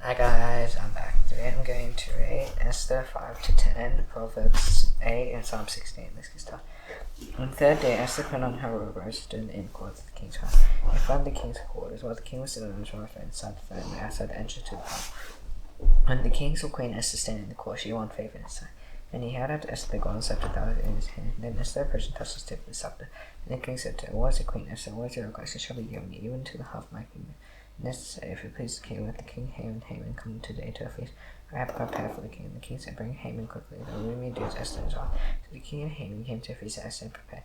Hi guys, I'm back. Today I'm going to read Esther 5 to 10, Proverbs 8, and Psalm 16. Let's get started. On the third day, Esther put on her robe and stood in the inner court of the king's house, in front of the king's quarters, while the king was sitting on his right inside the throne outside the entrance to the house. When the king saw Queen Esther standing in the court, she won favor in his sight. And he held out to Esther the golden scepter that was in his hand. Then Esther approached and touched the tip of the scepter. And the king said to her, "What is it, Queen Esther? What is your request? It shall be given you, even to the half of my kingdom." And Esther said, "If it please the king, let the king Haman come today to a feast. I have prepared for the king." And the king said, "Bring Haman quickly, that we may do as Esther is asked." So the king and Haman came to a feast that Esther had prepared.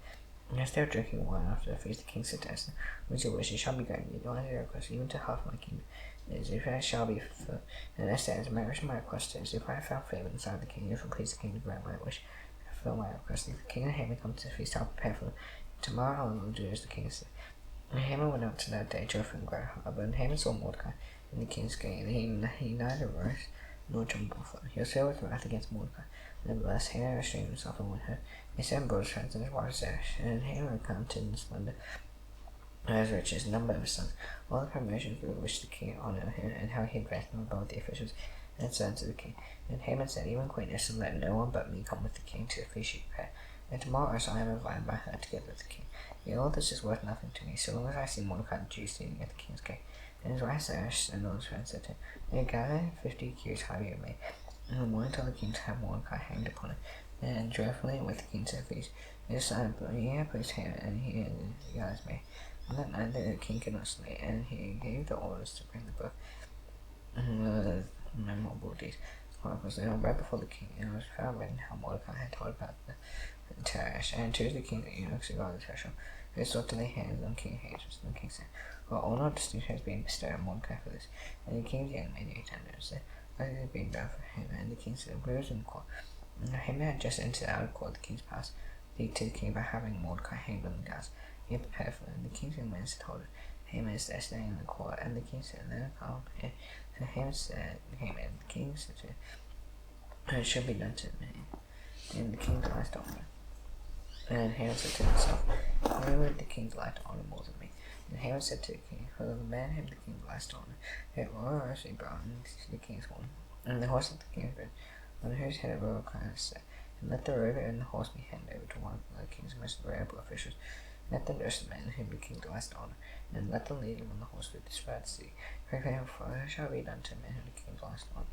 And as they were drinking wine after the feast, the king said to Esther, "What is your wish? It shall be granted you. What is your request? Even to half my kingdom. Is if I shall be fulfilled." And Esther answered, "My request is, if I have found favor inside the king, if it please the king to grant my wish, fulfill my request. If the king and Haman come to the feast, I'll prepare for them. Tomorrow I will do as the king said." And Haman went out to that day, joyful and glad. But when Haman saw Mordecai in the king's gate, he neither rose nor trembled before him. He was filled with wrath against Mordecai. Nevertheless, Haman restrained himself and went home. He sent both his friends and his wife Zeresh, and Haman recounted in the splendor of his riches, number of his sons, all the promotions with which the king honored him, and how he advanced him above the officials and servants of the king. And Haman said, "Even Queen Esther, let no one but me come with the king to the feast she prepared. And tomorrow also I am invited by her together with the king. Yet all this is worth nothing to me, so long as I see Mordecai the Jew standing at the king's gate." And his wife Zeresh and all his friends said to him, "They gather 50 cubits highly of me, and the morning tell the king to have Mordecai hanged upon it, and joyfully with the king to the feast." His son, he placed Haman, and he and the guys me. And that night the king could not sleep, and he gave the orders to bring the book memorable deeds. Chronicles they were right before the king, and it was found written how Mordecai had told about the Teresh, and two of the king's eunuchs who guarded the threshold, who sought to lay hands on King Ahasuerus. And the king said, "Well, honor and distinction has been bestowed on Mordecai for this." And the king's young lady attended and said, "What is being done for him?" And the king said, "We was in the court." And Haman had just entered the outer court of the king's palace, speak to the king about having Mordecai hanged on the gallows. He had prepared for them. The king's young men told him, "Haman is there standing in the court." And the king said, "Let him come here." So Haman said, the king said to him, "It should be done to me." And the king's eyes to honor. And Haman said to himself, "Who would the king delight to honor more than me?" And Haman said to the king, "For the man whom the king delights to honor, it will also be brought into the king's horn, and the horse of the king's bed, on whose head a royal crown is set. And let the robe and the horse be handed over to one of the king's most variable officials. Let them nurse the man whom the king delights to honor, and let them lead him on the horse with the spread sea. For example, it shall be done to a man whom the king delights to honor."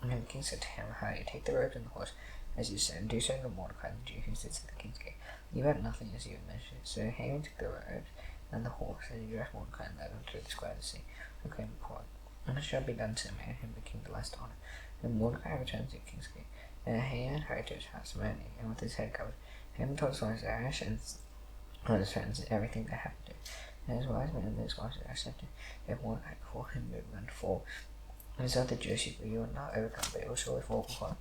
And the king said to him, "How you take the robe and the horse, as you said, and do so to Mordecai the Jew who sits at the king's gate. You have nothing as you have mentioned." So Haman took the robe and the horse, and he dressed Mordecai and led him through the square of the sea, proclaiming the court. And it shall be done to the man whom the king delights to honor. And Mordecai returned to the king's gate. And Haman hurried to his house, mourning, and with his head covered. Haman told his wife Zeresh and all his friends everything that happened to him. And his wise men and his wife Zeresh said to him, "If Mordecai before him would run to fall, and so the Jewish people, you will not overcome, but you will surely fall before him."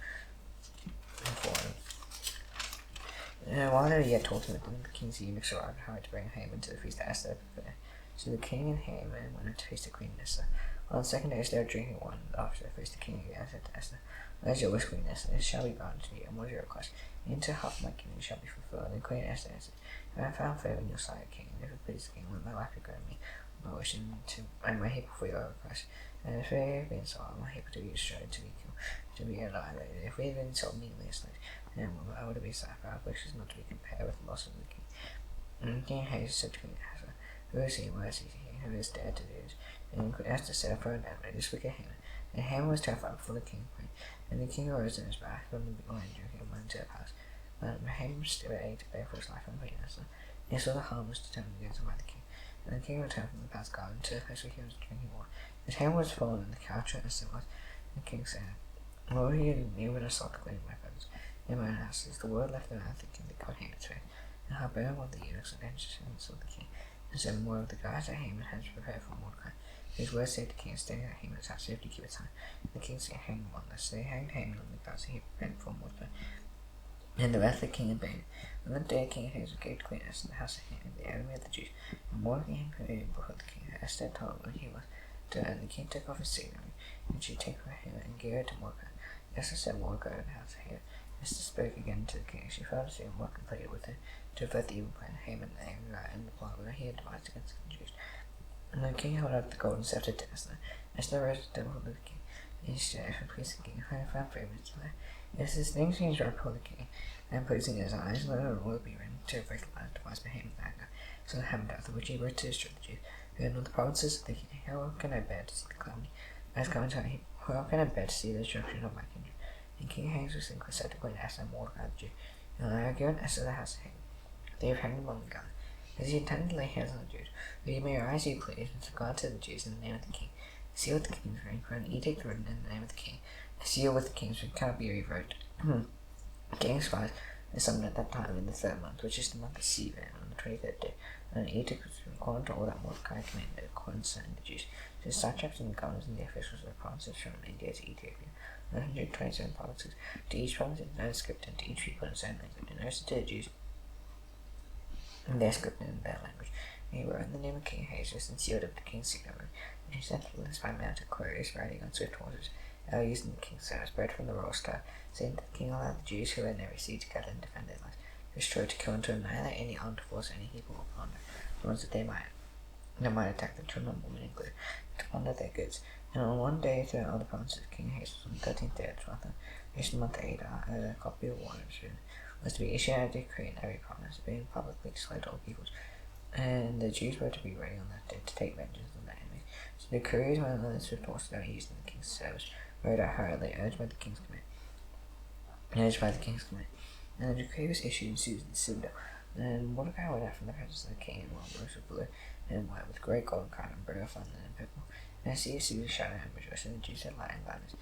And while they were yet talking with them, the king's eunuchs arrived and hurried to bring Haman to the feast that Esther had prepared. So the king and Haman went out to feast the Queen Esther. On the second day, as they were drinking wine after the feast, the king again said to Esther, "What is your wish, Queen Esther? It shall be granted to you. And what is your request? Into half my kingdom shall be fulfilled." And Queen Esther answered, "If I have found favor in your sight, king, and if it please the king, let my life be granted me, my wish, and my people for your request. And if they have been sold, my people to be destroyed, to be killed, to be annihilated. If we have been sold meanly as slaves, then I would be satisfied. Our wish is not to be compared with the loss of the king." And King Ahasuerus said to Queen Esther, "Who is he? Where is he? Who is dared to do this?" And Esther said of her enemy, "This wicked Haman." And Haman was terrified before the king and queen. And the king arose in his wrath from the big lion drinking and went into the palace. But Haman stood ready to pay for his life on Queen Esther. And he saw the harm was determined against him by the king. And the king returned from the palace garden to the place where he was drinking water. His Haman was fallen on the couch where Esther was. The king said, "What will you do me when I sought to claim my presence in my house?" As the word left the mouth, the king cut Haman's face. And Harbon, one of the eunuchs, and entrance of the king, and said more of the guards that Haman had prepared for Mordecai. His words saved the king and stayed at Haman's house 50 cubits high. The king said, "Hang him on this." So they hanged Haman on the guards that he prepared for Mordecai. And the wrath of the king obeyed. On that day, King Ahasuerus gave Queen Esther the house of Haman, the enemy of the Jews. And Mordecai came before the king. Esther told him what he was to her, and the king took off his signet ring, and she took her Haman and gave it to Mordecai. Esther said, "Mordecai in the house of Haman." Esther spoke again to the king. She fell asleep and contemplated with her to avert the evil plan of Haman and the plot that he had devised against the Jews. And the king held out the golden scepter to Esther. Esther rose to the temple of the king. Instead of pleasing the king, found favorites there. As his name changed before the king, and placing his eyes, let a rule be written to break the land twice by him and anger. So the Hamdath, which he wrote to destroy the Jews, who had not the provinces of the king. How can I bear to see the calamity? As coming to him, how can I bear to see the destruction of my kingdom? And King Ahasuerus said to Queen Esther and Mordecai the Jew, and I have given Esther the house of Haman. They have hanged him on the gallows, as he intended to lay hands on the Jews. But he may rise, you please, and God to the Jews in the name of the king. A seal with the king's ring, for an edict written in the name of the king. A seal with the king's ring cannot be revoked. The king's spies is summoned at that time in the 3rd month, which is the month of C.Jun, on the 23rd day. And an edict was according to all that Mordecai commanded concerning the Jews. So the satraps and the governors and the officials of the provinces from India to Ethiopia, 127 provinces, to each province in their script, and to each people in their own language, and also to the Jews in their script and in their language. And he wrote in the name of King Ahasuerus and sealed it with the king's signature. And he sent the list by mounted couriers riding on swift horses, using the king's service, bred from the royal style, saying that the king allowed the Jews who were in every sea to gather and defend their lives, to destroy, to kill, and to annihilate any armed force, any people or plunder, the ones that they might attack the children and women included, to plunder their goods. And on one day throughout all the provinces of King Ahasuerus, on the 13th day of the 12th month, the month Adar, a copy of one was to be issued a decree in every province, being publicly displayed to all peoples. And the Jews were to be ready on that day to take vengeance on their enemies. So the couriers went on the swift horses that were used in the king's service, rode out hurriedly, urged by the king's command. And the decree was issued in Susan the citadel. And Mordecai went out from the presence of the king in one robes of blue and white, with great golden crown and brilliant fine linen and purple. And I see a Susan shouting and rejoicing, and the Jews had light and gladness,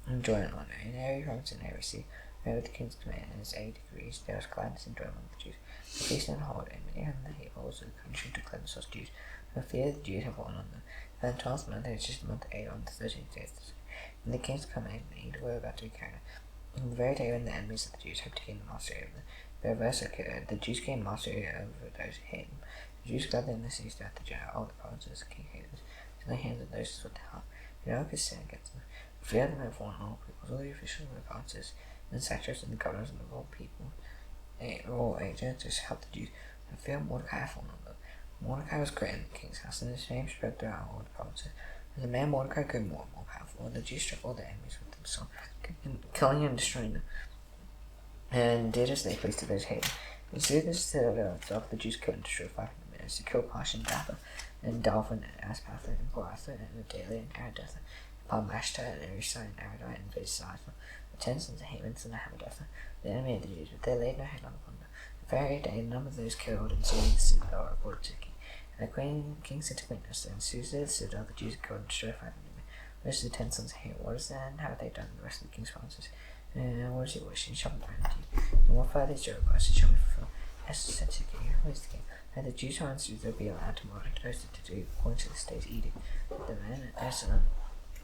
and joy and honor. In every province and every sea, with the king's command and his 8 degrees, there was gladness and joy among the Jews. The feast and holiday, many and the peoples of the country to cleanse those Jews. The fear of the Jews had fallen on them. And the 12th month, it was just the month 8 on the 13th day of the season. And the king's command and Edith were about to be carried out. On the very day when the enemies of the Jews hoped to gain the mastery over them, the reverse occurred. The Jews gained mastery over those who hated them. The Jews gathered in the cities throughout the Judea, all the provinces of King Ahasuerus, to lay hands on those who sought to help. No one could stand against them. The fear of them had fallen on all peoples, all the officials of the provinces, and the satraps and the governors and the royal people, royal agents, to help the Jews. The fear of Mordecai had fallen on them. Mordecai was great in the king's house, and his fame spread throughout all the provinces. As the man Mordecai grew more and more powerful, and the Jews struck all their enemies with themselves, killing and destroying them, and did as they pleased to those who hated them. And so this citadel itself, the Jews killed and destroyed 500 men, to kill Pash and Datha, and Dalphon and Aspatha, and Goratha, and Adalia, and Aradatha, and Palmashta, and Erisai, and Aradai, and Vesizatha, the 10 sons of Haman, and the Hamadatha, the enemy of the Jews, but they laid no hand on the plunder. The very day, the number of those killed and sealed in the citadel were reported to the king. And the king said to Queen Esther, and Susan the citadel, the Jews killed and destroyed 500 men. Those are the 10 sons of Haman. What is that, and how have they done in the rest of the king's provinces? And what is your wish? And shall be granted to you. And what further is your request? It shall be fulfilled. Esther said to the king, who is the king? That the Jews who are in Susan be allowed tomorrow to do according to the state's edict. That the men and Esther,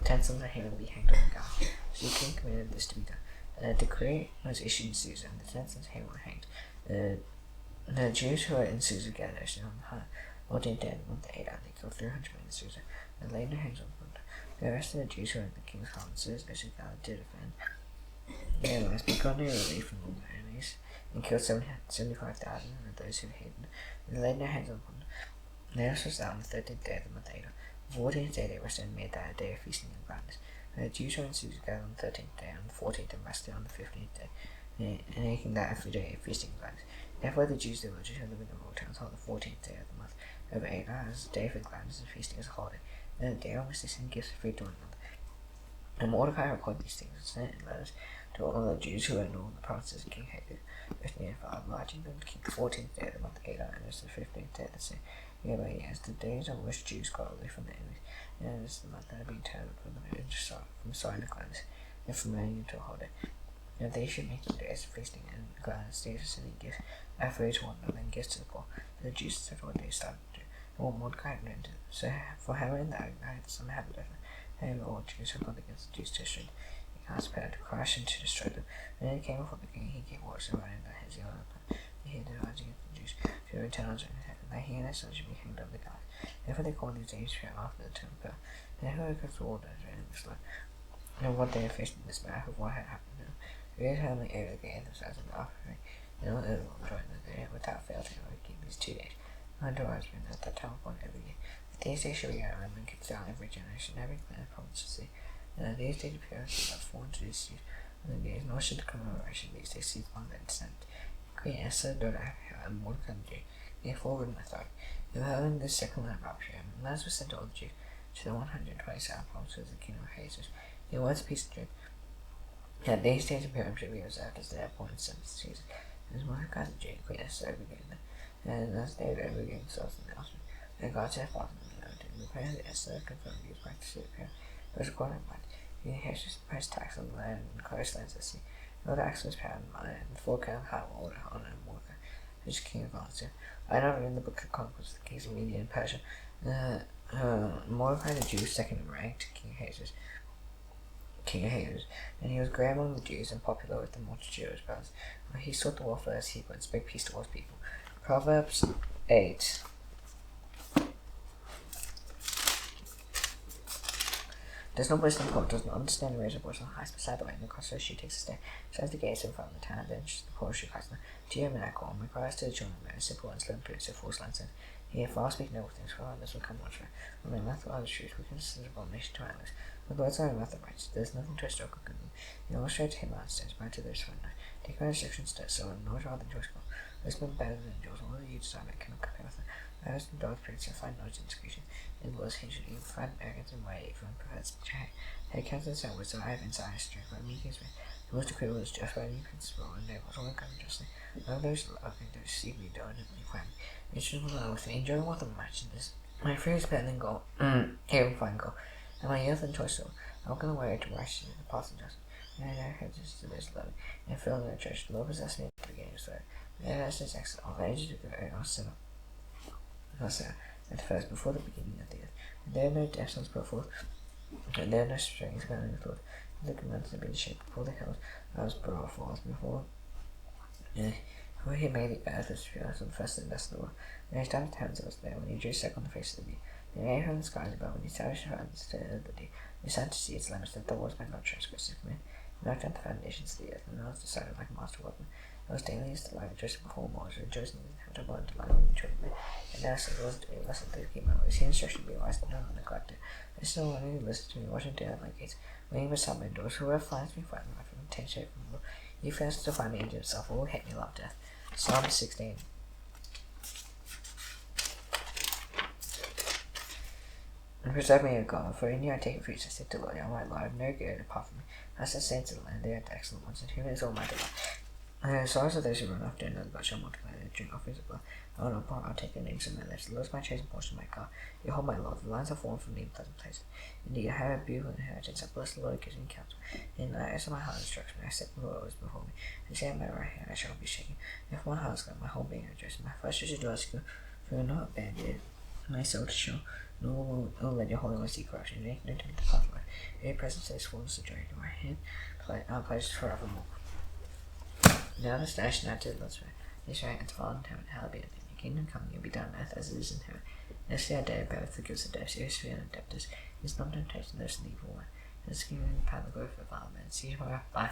10 sons of Haman, be hanged on the gallows. So the king commanded this to be done. A decree was issued in Susan, and the 10 sons of Haman were hanged. The Jews who were in Susan gathered on the 14th day of the month Adar, they killed 300 men in Susan, and laid their hands on the plunder. The rest of the Jews who were in the king's provinces, those who gathered to defend their lives, begot no relief from all their enemies, and killed 75,000 of those who hated them, and laid their hands on the plunder. They also was out on the 13th day of the month Adar. The 14th day they rested and made that a day of feasting and gladness. And the Jews who were in Susan gathered on the 13th day, on the 14th, and rested on the 15th day, and making that every day of feasting and gladness. Therefore the Jews, the villagers who live in the royal towns, hold the 14th day of the month over Adar as a day for gladness and feasting as a holiday, and a day on which they send gifts free to one another. And Mordecai recorded these things and sent in letters to all the Jews who were in all the provinces of King Ahasuerus, with near far, obliging them to keep the 14th day of the month Adar, and as the 15th day of the same year by year, as the days on which Jews got away from their enemies, and as the month that had been turned from sorrow to gladness, and from mourning into a holiday. And they should make them days of feasting and gladness, days of sending gifts, free to one another, and gifts to the poor. And the Jews said what they started to do, and what Mordecai had written to them. So for Haman and Agag, some Hamadatha, and all Jews had gone against the Jews to destroy them. He cast power to crush and to destroy them. And when he came before the king, he gave orders about him that his yellow plan, and he had devised against the Jews, to return on his own head, and that he and his sons should be hanged on the gallows. Therefore they called these days after the temple. And whoever could all that ran was like, and what they had faced in this matter of what had happened to them. We had only able to gain themselves in the offering, and all the will join the day without fail to keep these 2 days. And to us, at that time upon every year. But these days shall be out and kept out every generation, every clan, province, and sea. These days appearance about 400 issues in the days, nor should the commemoration these days cease on the descent. Queen Esther, daughter of Mordecai the Jew, therefore written authority. They were having this second letter of Abraham, and as was sent to all the Jews, to the 127 provinces of the kingdom of Jesus, there was a peace of truth. That these days appearance should be observed as their appointed season. As Mordecai the Jew, Queen Esther began them, and as they were beginning themselves in the announcement, and God said, Father, the prayer that Esther confirmed his practice of prayer was according to the inheritance price tax on the land and coastlands of the sea. No tax was paid on the land, and the full count high order on Mordecai, who was king of Assyria. I know in the book of Chronicles the kings of Media and Persia, Mordecai the Jew, second in rank to King Ahasuerus, and he was great among the Jews and popular with the multitude of his brothers. He sought the welfare as he would speak peace towards people. Proverbs 8. Does not wisdom quote, does not understand the ways of voice on the heights beside the way, and the crossroads she takes a step, says the gates in front of the town, then the poor she cries, to you, I call, my cries to the children of men, simple and slow and pure, so false lands, he fast speak noble things, for others will come much for. When my mouth are the truth, we can consider abomination to our lips. The words are in mouth of righteous, there is nothing to a stroke of good. You illustrate to him out stands by to those for night. Take my instructions to so and no rather than choice call. Wisdom better than angels, all that you desire I cannot compare with her. I was the dog prince and find knowledge and discretion. It was he should even find arrogance and way from prefers betrayal. Head countenance and wisdom, I have inside strength, but me gives me. The most acquittal is just by any principle, and there was all coming justly. None of those loving those see me diligently when it should allow with me, enjoying what the match in this. My fear is better than gold, here we find gold, and my youth and choice soul. I'm going away to righteousness and the path of justice. And I have just to this loving, and fill their church. The Lord possess me at the beginning of the story. And that's his excellent. All the ages of the earth are set up. At first, before the beginning of the earth. And there are no depths put forth, and there are no strings bound with Lord. The commandments have been shaped before the hills. I was brought forth before. For he made the earth as pure as the first and dust of the world. And he established the heavens that was there, when he drew circle on the face of the deep. The air from the skies above, when he established the heavens to the deep. He sat to see its limits, that the waters might not transgress it from it. He knocked out the foundations of the earth, and the earth decided like a master workman. It was daily his delight, rejoicing before Moses, rejoicing in his habitable and delighting in the children. And now says, was to be less than 3 my ways. He instruction be wise, and not neglected. Listen to one who listens to me, watching down my gates, waiting beside my doors. Whoever finds me, find me, from intention from the Lord. He fails to find me into himself, or will hate me, love death. Psalm 16. And preserve me, O God, for in you I take refuge. I say to the Lord, O my Lord, no good apart from me. As the saints of the land, they are the excellent ones, and whom is all my delight. The sorrows of those who run after another God shall multiply their drink offerings of blood. I will not pour out take the names of my lips. The Lord is my chosen portion, my God. Behold, my Lord, the lines are formed from me in pleasant places. Indeed, I have a beautiful inheritance. I bless the Lord, gives me counsel. In the eyes of my heart instructs me. I set the Lord always before me. And say at my right hand, I shall be shaken. If my heart is glad, my whole being rejoices. My flesh is rejoicing, for you are not abandoned. My soul to show, nor will let your Holy One see corruption. You make known to me the path of life. Your presence is fullness of joy. To my hand, our pleasures forevermore. Now the station I did, let's pray. This right and to fall in heaven, hallowed be thy name. Your kingdom come, your be done on earth as it is in heaven. This day our daily bread, forgive us our debts, serious fear and debtors. It's not temptation, those in the evil one. And it's giving the power and the glory for the Father, and see you forever. Bye.